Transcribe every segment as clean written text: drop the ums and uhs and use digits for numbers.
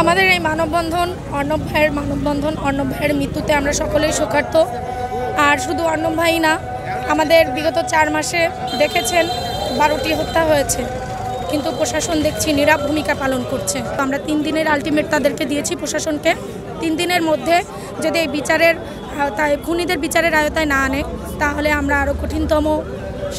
আমাদের এই মানববন্ধন অর্ণব ভাইয়ের মৃত্যুতে আমরা সকলেই শোকার্ত। আর শুধু অর্ণব ভাই না, আমাদের বিগত 4 মাসে দেখেছেন 12টি হত্যা হয়েছে, কিন্তু প্রশাসন দেখছি নীরব ভূমিকা পালন করছে। আমরা 3 দিনের আলটিমেট তাদেরকে দিয়েছি প্রশাসনকে। 3 দিনের মধ্যে যদি এই বিচারের আওতায়, খুনিদের বিচারের আওতায় না আনে, তাহলে আমরা আরও কঠিনতম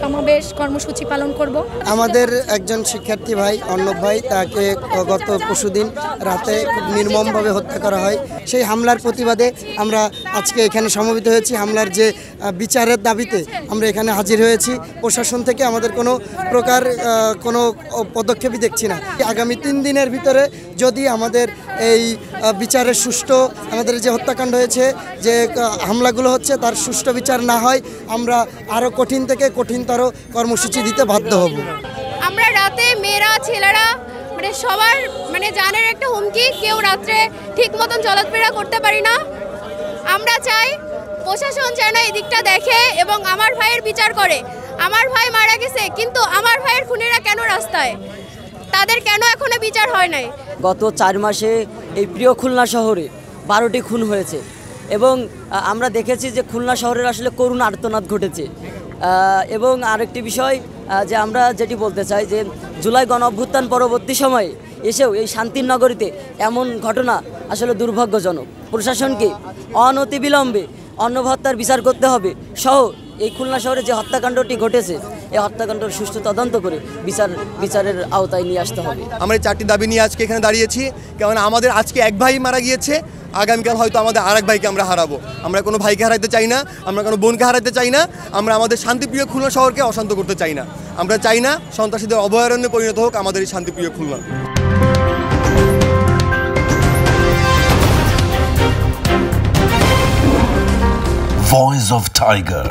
সমাবেশ কর্মসূচি পালন করব। আমাদের একজন শিক্ষার্থী ভাই অর্ণব ভাই, তাকে গত পরশুদিন রাতে খুব নির্মমভাবে হত্যা করা হয়। সেই হামলার প্রতিবাদে আমরা আজকে এখানে সমবেত হয়েছি। হামলার যে বিচারের দাবিতে আমরা এখানে হাজির হয়েছি। প্রশাসন থেকে আমাদের কোনো প্রকার কোনো পদক্ষেপই দেখছি না। আগামী 3 দিনের ভিতরে যদি আমাদের এই বিচারের সুষ্ঠু, আমাদের যে হত্যাকাণ্ড হয়েছে, যে হামলাগুলো হচ্ছে, তার সুষ্ঠু বিচার না হয়, আমরা আরও কঠিন থেকে কঠিনতর কর্মসূচি দিতে বাধ্য হব। আমরা রাতে মেয়েরা ছেলেরা সবার জানের একটা হুমকি, কেউ রাত্রে ঠিক মতন চলাফেরা করতে পারি না। আমরা চাই প্রশাসন যেন এই দিকটা দেখে এবং আমার ভাইয়ের বিচার করে। আমার ভাই মারা গেছে, কিন্তু আমার ভাইয়ের খুনিরা কেন রাস্তায়, তাদের কেন এখনো বিচার হয় নাই? গত 4 মাসে এই প্রিয় খুলনা শহরে 12টি খুন হয়েছে এবং আমরা দেখেছি যে খুলনা শহরের আসলে করুণ আর্তনাদ ঘটেছে। এবং আরেকটি বিষয় যে আমরা যেটি বলতে চাই যে জুলাই গণ অভ্যুত্থান পরবর্তী সময়ে এসেও এই শান্তির নগরীতে এমন ঘটনা আসলে দুর্ভাগ্যজনক। প্রশাসনকে অনতিবিলম্বে অর্ণব হত্যার বিচার করতে হবে সহ এই খুলনা শহরে যে হত্যাকাণ্ডটি ঘটেছে, এই হত্যাকাণ্ডের সুষ্ঠু তদন্ত করে বিচারের আওতায় নিয়ে আসতে হবে। আমরা 4টি দাবি নিয়ে আজকে এখানে দাঁড়িয়েছি, কারণ আমাদের আজকে এক ভাই মারা গিয়েছে, আগামীকাল হয়তো আমাদের আরেক ভাইকে আমরা হারাবো। আমরা কোনো ভাইকে হারাতে চাই না, আমরা কোনো বোনকে হারাতে চাই না, আমরা আমাদের শান্তিপ্রিয় খুলনা শহরকে অশান্ত করতে চাই না। আমরা চাই না সন্ত্রাসীদের অভয়ারণ্যে পরিণত হোক আমাদের এই শান্তিপ্রিয় খুলনা। Voice of Tiger.